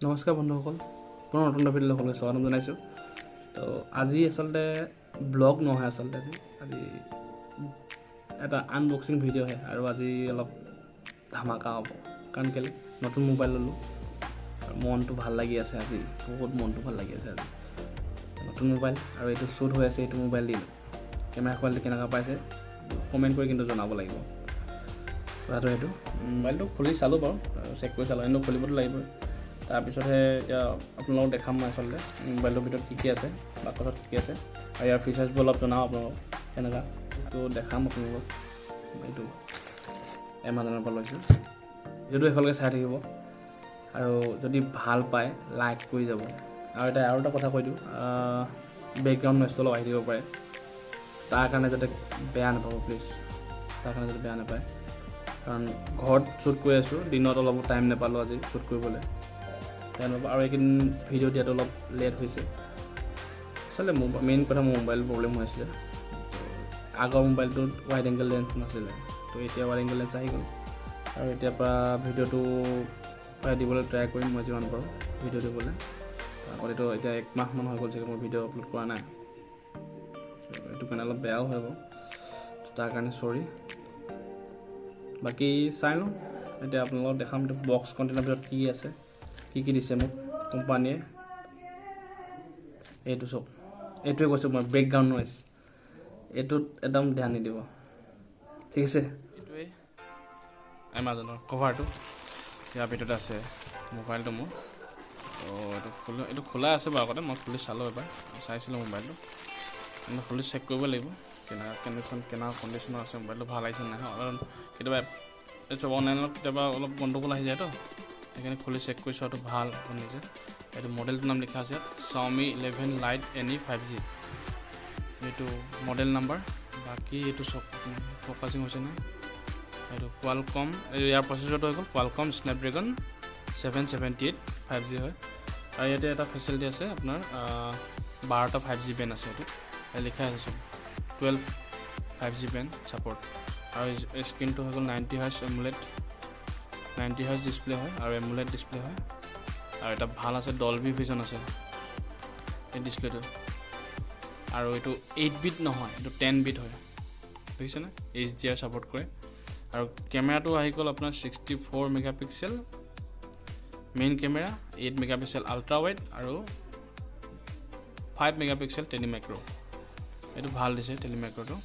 নমস্কাৰ বন্ধুসকল, পুনৰ নতুন ভিডিঅ'লৈ সকলোকে স্বাগতম জনাইছোঁ। তো আজি আচলতে ব্লগ নহয়, আচলতে আজি এটা আনবক্সিং ভিডিঅ'হে। আৰু আজি অলপ ধামাকা হ'ব, কাৰণ কেলৈ নতুন মোবাইল ল'লোঁ আৰু মনটো ভাল লাগি আছে। আজি বহুত মনটো ভাল লাগি আছে। আজি নতুন মোবাইল আৰু এইটো শ্বুট হৈ আছে, এইটো মোবাইল দিলোঁ। কেমেৰা কোৱালিটি কেনেকুৱা পাইছে কমেণ্ট কৰি কিন্তু জনাব লাগিব। কথাটো এইটো মোবাইলটো খুলি চালোঁ বাৰু, চেক কৰি চালোঁ, এনেও খুলিবতো লাগিবই। তাৰপিছতহে এতিয়া আপোনালোকক দেখাম মই আচলতে মোবাইলটোৰ ভিতৰত কি আছে, বাকচত কি আছে, আৰু ইয়াৰ ফিচাৰ্ছবোৰ অলপ জনাওঁ আপোনালোকক কেনেকুৱা। তো দেখাম আপোনালোকক। এইটো এমাজনৰ পৰা লৈছোঁ, ভিডিঅ'টো একেলগে চাই থাকিব আৰু যদি ভাল পায় লাইক কৰি যাব। আৰু এটা কথা কৈ দিওঁ, বেকগ্ৰাউণ্ড নইজটো অলপ আহি দিব পাৰে, তাৰ কাৰণে যাতে বেয়া নাপাব প্লিজ, তাৰ কাৰণে যাতে বেয়া নাপায়। কাৰণ ঘৰত শ্বুট কৰি আছোঁ, দিনত অলপ টাইম নাপালোঁ আজি শ্বুট কৰিবলৈ, আৰু এইকেইদিন ভিডিঅ' দিয়াটো অলপ লেট হৈছে। আচলতে মেইন কথা মোৰ মোবাইল প্ৰব্লেম হৈ আছিলে। আগৰ মোবাইলটোত ৱাইড এংগেল লেন্স নাছিলে, তো এতিয়া ৱাইড এংগেল লেন্স আহি গ'ল। আৰু এতিয়াৰ পৰা ভিডিঅ'টো প্ৰায় দিবলৈ ট্ৰাই কৰিম মই যিমান পাৰোঁ ভিডিঅ' দিবলৈ। আগতেতো এতিয়া 1 মাহমান হৈ গ'ল চাগে মই ভিডিঅ' আপলোড কৰা নাই, এইটো কাৰণে অলপ বেয়াও হয় বাৰু, তাৰ কাৰণে চৰি। বাকী চাই লওঁ এতিয়া আপোনালোকক দেখাম বক্স কণ্টেইনাৰৰ ভিতৰত কি আছে, কি দিছে মোক কোম্পানীয়ে। এইটো চব এইটোৱে কৈছোঁ মই, বেকগ্ৰাউণ্ড নইজ এইটোত একদম ধ্যান নিদিব, ঠিক আছে। এইটোৱে এমাজনৰ কভাৰটো, ইয়াৰ ভিতৰত আছে মোবাইলটো মোৰ। এইটো খোলা আছে বাৰু, আগতে মই খুলি চালোঁ, এবাৰ চাইছিলোঁ মোবাইলটো। খুলি চেক কৰিব লাগিব কেনেকুৱা কণ্ডিশ্যনৰ আছে মোবাইলটো, ভাল আহিছে নাই। কাৰণ কেতিয়াবা চব অনলাইনত কেতিয়াবা অলপ গণ্ডগোল আহি যায়তো, সেইকাৰণে খুলি চেক কৰি চোৱাটো ভাল নিজে। এইটো মডেলটোৰ নাম লিখা আছে Xiaomi 11 Lite NE 5G, এইটো মডেল নাম্বাৰ। বাকী এইটো চব ফ'কাচিং হৈছে নাই। এইটো কোৱালকম, ইয়াৰ প্ৰচেছৰটো হৈ গ'ল কোৱালকম স্নেপড্ৰেগন 778 5G হয়। আৰু ইয়াতে এটা ফেচিলিটি আছে আপোনাৰ 12টা 5G বেণ্ড আছে। এইটো লিখা আছে 12 5G বেণ্ড ছাপৰ্ট। আৰু স্ক্ৰীনটো হৈ গ'ল 90 Hz এমুলেট, 90 Hz ডিছপ্লে হয় আৰু এমুলেট ডিছপ্লে হয়। আৰু এটা ভাল আছে ডলবি ভিজন আছে এই ডিছপ্লেটো। আৰু এইটো 8 বিট নহয়, এইটো 10 বিট হয়, বুজিছেনে। HDR ছাপৰ্ট কৰে। আৰু কেমেৰাটো আহি গ'ল আপোনাৰ 64 megapixel main camera, 8 megapixel ultra wide আৰু 5 মেগাপিক্সেল টেলিমেক্ৰ। এইটো ভাল দিছে টেলিমেক্ৰটো।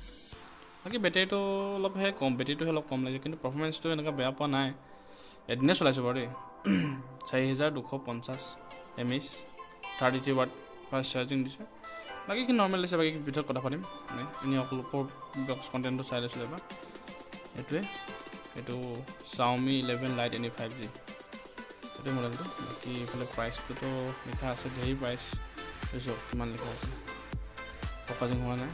বাকী বেটেৰীটো অলপহে কম, বেটেৰীটোহে অলপ কম লাগিছে, কিন্তু পাৰফৰ্মেঞ্চটো এনেকুৱা বেয়া পোৱা নাই। এদিনে চলাইছোঁ বাৰু দেই। 4250 mAh 33 ৱাট ফাষ্ট চাৰ্জিং দিছে। বাকীখিনি নৰ্মেল দিছে, বাকী ভিতৰত কথা পাতিম এনেই অকল বক্স কণ্টেণ্টটো চাই লৈছিলোঁ এবাৰ। এইটো Xiaomi 11 Lite NE 5G, এইটোৱে মডেলটো। বাকী এইফালে প্ৰাইচটোতো লিখা আছে, ধেৰ প্ৰাইচ বুজিছোঁ কিমান লিখা আছে, ফ'কাচিং হোৱা নাই।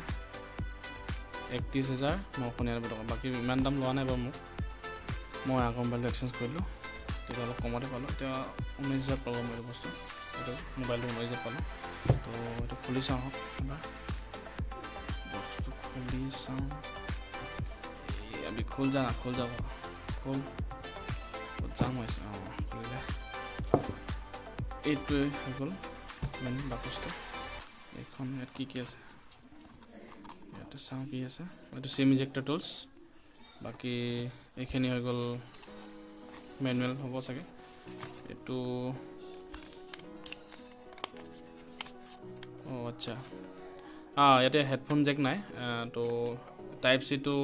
31,999 টকা। বাকী ইমান দাম লোৱা নাই বাৰু মোক, মই আগৰ মোবাইলটো এক্সচেঞ্জ কৰিলোঁ, তেতিয়া অলপ কমতে পালোঁ। এতিয়া 19,000 পালোঁ মই এইটো বস্তু, এইটো মোবাইলটো 19,000 পালোঁ। তো এইটো খুলি চাওঁ হওক এবাৰ, বক্সটো খুলি চাওঁ। আমি খোল যাব খোল যাম হৈছে। খুলিলে এইটোৱে হৈ গ'ল মেইন বাকচটো। এইখন ইয়াত কি আছে ইয়াতে চাওঁ কি আছে। এইটো চিম ইজেক্টৰ টুলছ। বাকী এইখিনি হৈ গ'ল মেনুৱেল হ'ব চাগে। এইটো আচ্ছা, ইয়াতে হেডফোন জেক নাই। তো টাইপ চিটো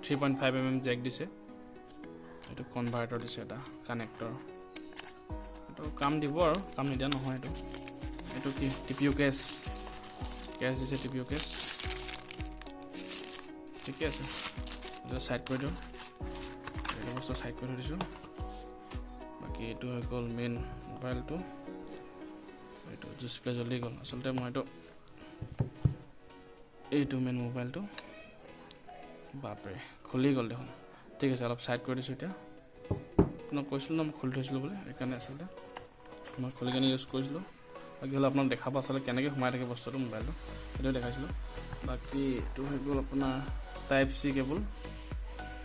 3.5 mm জেক দিছে। এইটো কনভাৰ্টাৰ দিছে, এটা কানেক্টৰ। এইটো কাম দিব আৰু কাম নিদিয়া নহয়। এইটো কি টিপিউ কেছ দিছে, টিপিউ কেছ ঠিকে আছে। এইটো ছাইড কৰি দিওঁ, এইটো বস্তু ছাইড কৰি থৈ দিছোঁ। বাকী এইটো হৈ গ'ল মেইন মোবাইলটো। এইটো ডিছপ্লে জ্বলি গ'ল আচলতে, এইটো মেইন মোবাইলটো। বাপৰে খুলি গ'ল দেখোন। ঠিক আছে, অলপ ছাইড কৰি দিছোঁ। এতিয়া আপোনাক কৈছিলোঁ ন মই খুলি থৈছিলোঁ বুলি, সেইকাৰণে আচলতে মই খুলি কিনে ইউজ কৰিছিলোঁ। বাকী হ'লে আপোনাক দেখাব আচলতে কেনেকৈ সোমাই থাকে বস্তুটো মোবাইলটো, সেইটোৱে দেখাইছিলোঁ। বাকী এইটো হৈ গ'ল আপোনাৰ টাইপ চি কেবল,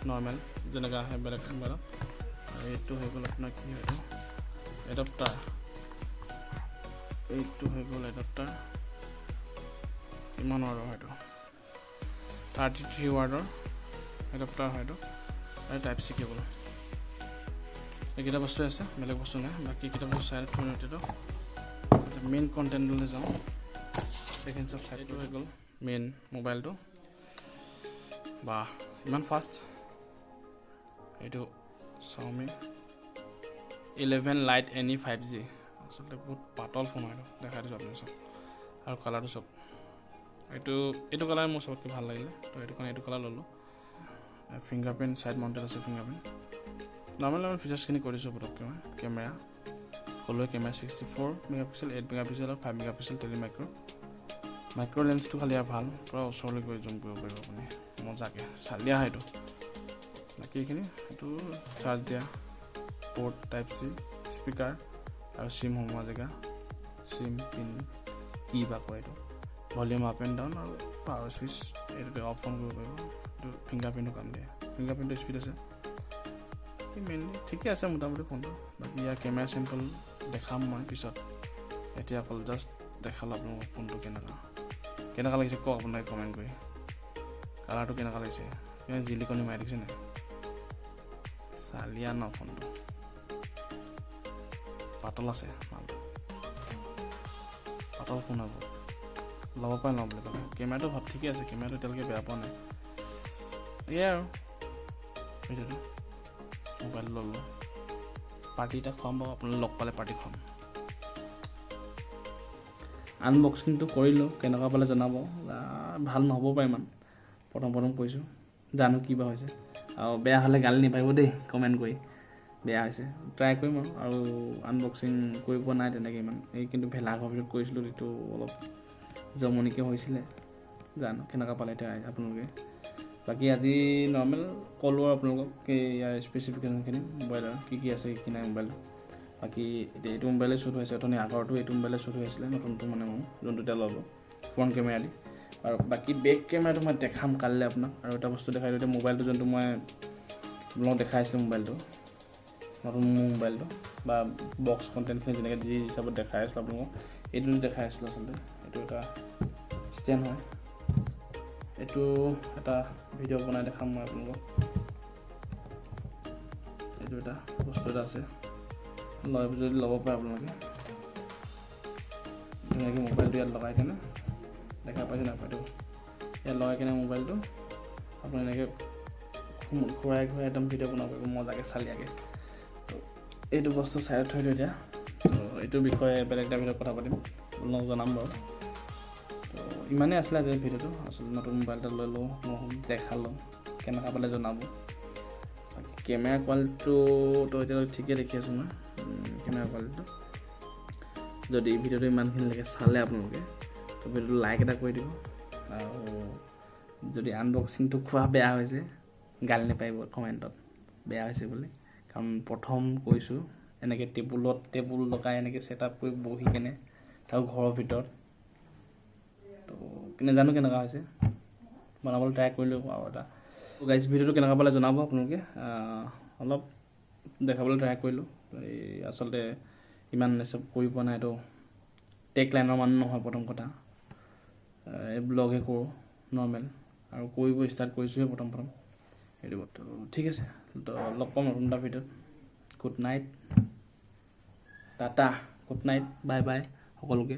নৰ্মেল যেনেকৈ আহে বেলেগ মোবাইলত। আৰু এইটো হৈ গ'ল আপোনাৰ কি হয়, এডাপ্টাৰ এইটো হৈ গ'ল এডাপ্টাৰ কিমান ৱাৰ্ডৰ হয়তো 33 ৱাৰ্ডৰ এডাপ্টাৰ হয়তো আৰু টাইপ চি কেবল এইকেইটা বস্তু আছে বেলেগ বস্তু নাই বাকী কেইটা বস্তু চাইডত থৈ নতিটো মেইন কণ্টেণ্টলৈ যাওঁ সেকেণ্ড চব চাইডটো হৈ গ'ল মেইন মোবাইলটো বা ইমান ফাষ্ট এইটো Xiaomi 11 Lite NE 5G আসলে বহুত পাতল ফোন হয় দেখাই দিছোঁ আপুনি চব আৰু কালাৰটো চব এইটো কালাৰ মোৰ চবতকৈ ভাল লাগিলে তো এইটো কাৰণে এইটো কালাৰ ল'লোঁ ফিংগাৰপ্ৰিণ্ট ছাইড মাউণ্টেড আছে ফিংগাৰপ্ৰিণ্ট নৰ্মেল আমি ফিচাৰ্ছখিনি কৰিছোঁ পটককৈ মই কেমেৰা ক'লোৱে কেমেৰা 64 মেগাপিক্সেল 8 মেগাপিক্সেল আৰু 5 মেগাপিক্সেল মাইক্ৰ' লেন্সটো খালি আৰু ভাল পূৰা ওচৰলৈ গৈ জুম কৰিব পাৰিব আপুনি মজাকৈ চালিয়া হয় এইটো বাকী এইখিনি এইটো চাৰ্জ দিয়া পোৰ্ট টাইপ চি স্পীকাৰ আৰু চিম সোমোৱা জেগা চিম পিন কি বা কয় এইটো ভলিউম আপ এণ্ড ডাউন আৰু পাৱাৰ চুইচ এইটোতে অফ অন কৰিব পাৰিব এইটো ফিংগাৰপ্ৰিণ্টটো কাম দিয়ে ফিংগাৰপ্ৰিণ্টটো স্পীড আছে মেইনলি ঠিকে আছে মোটামুটি ফোনটো বাকী ইয়াৰ কেমেৰা চেম্পল দেখাম মই পিছত এতিয়া অকল জাষ্ট দেখালোঁ আপোনালোকক ফোনটো কেনেকুৱা লাগিছে কওক আপোনালোকে কমেণ্ট কৰি কালাৰটো কেনেকুৱা লাগিছে কিমান জিলিকনি মাৰি দিছে নাই চালিয়া ন ফোনটো পাতল আছে মালটো পাতল ফোন হ'ব ল'ব পাৰে ন বুলি ক'লে কেমেৰাটো ঠিকে আছে কেমেৰাটো এতিয়ালৈকে বেয়া পোৱা নাই এয়াই আৰু ভিডিঅ'টো মোবাইল ল'লোঁ পাৰ্টি এটা খুৱাম বাৰু আপোনালোকে লগ পালে পাৰ্টি খুৱাম আনবক্সিংটো কৰিলোঁ কেনেকুৱা পালে জনাব ভাল নহ'ব পাৰে ইমান প্ৰথম কৈছোঁ জানো কিবা হৈছে আৰু বেয়া হ'লে গালি নাপাৰিব দেই কমেণ্ট কৰি বেয়া হৈছে ট্ৰাই কৰিম আৰু আনবক্সিং কৰি পোৱা নাই তেনেকৈ ইমান এই কিন্তু ভেলাঘৰ ভিতৰত কৰিছিলোঁ এইটো অলপ জমনিকৈ হৈছিলে জানো কেনেকুৱা পালে এতিয়া আপোনালোকে বাকী আজি নৰ্মেল ক'লোঁ আৰু আপোনালোকক ইয়াৰ স্পেচিফিকেশ্যনখিনি মোবাইলৰ কি আছে কি নাই মোবাইল বাকী এতিয়া এইটো মোবাইলে শ্বুট হৈছে অথনি আগৰটো এইটো মোবাইলে শ্বুট হৈ আছিলে নতুনটো মানে মোৰ যোনটো এতিয়া ল'ব ফ্ৰণ্ট কেমেৰা দি আৰু বাকী বেক কেমেৰাটো মই দেখাম কালিলৈ আপোনাক আৰু এটা বস্তু দেখাই দিওঁ এতিয়া মোবাইলটো যোনটো মই আপোনালোকক দেখাই আছিলোঁ মোবাইলটো নতুন মোৰ মোবাইলটো বা বক্স কণ্টেণ্টখিনি যেনেকৈ যি হিচাপত দেখাই আছিলোঁ আপোনালোকক এইটো দেখাই আছিলোঁ আচলতে এইটো এটা ষ্টেণ্ড হয় এইটো এটা ভিডিঅ' বনাই দেখাম মই আপোনালোকক এইটো এটা বস্তু এটা আছে যদি ল'ব পাৰে আপোনালোকে ধুনীয়াকৈ মোবাইলটো ইয়াত লগাই কেনে দেখা পাইছে নাপায়তো ইয়াত লগাই কেনে মোবাইলটো আপুনি এনেকৈ ঘূৰাই একদম ভিডিঅ' বনাব পাৰিব মজাকৈ চালিয়াকৈ তো এইটো বস্তু চাইডত থৈ দিওঁ এতিয়া তো এইটোৰ বিষয়ে বেলেগ এটা ভিডিঅ'ত কথা পাতিম আপোনালোকক জনাম বাৰু তো ইমানেই আছিলে আজি ভিডিঅ'টো আচলতে নতুন মোবাইল এটা লৈ লওঁ দেখালোঁ কেনেকুৱা পালে জনাব কেমেৰা কোৱালিটিটো এতিয়ালৈকে ঠিকে দেখি আছোঁ মই কেমেৰা কোৱালিটিটো যদি ভিডিঅ'টো ইমানখিনিলৈকে চালে আপোনালোকে তো ভিডিঅ'টো লাইক এটা কৰি দিব আৰু যদি আনবক্সিংটো খোৱা বেয়া হৈছে গালি নাপাৰিব কমেণ্টত বেয়া হৈছে বুলি কাৰণ প্ৰথম কৈছোঁ এনেকৈ টেবুল লগাই এনেকৈ ছেটআপ কৰি বহি কেনে তাৰ ঘৰৰ ভিতৰত তো নাজানো কেনেকুৱা হৈছে বনাবলৈ ট্ৰাই কৰিলোঁ আৰু এটা গাইজ ভিডিঅ'টো কেনেকুৱা পালে জনাব আপোনালোকে অলপ দেখাবলৈ ট্ৰাই কৰিলোঁ এই আচলতে ইমান চব কৰি পোৱা নাই এইটো টেক লাইনৰ মানুহ নহয় প্ৰথম কথা এই ব্লগহে কৰোঁ নৰ্মেল আৰু কৰিব ষ্টাৰ্ট কৰিছোঁহে প্ৰথম এইটো তো ঠিক আছে তো লগ পাম নতুন এটা ভিডিঅ'ত good night Tata good night bye bye সকলোকে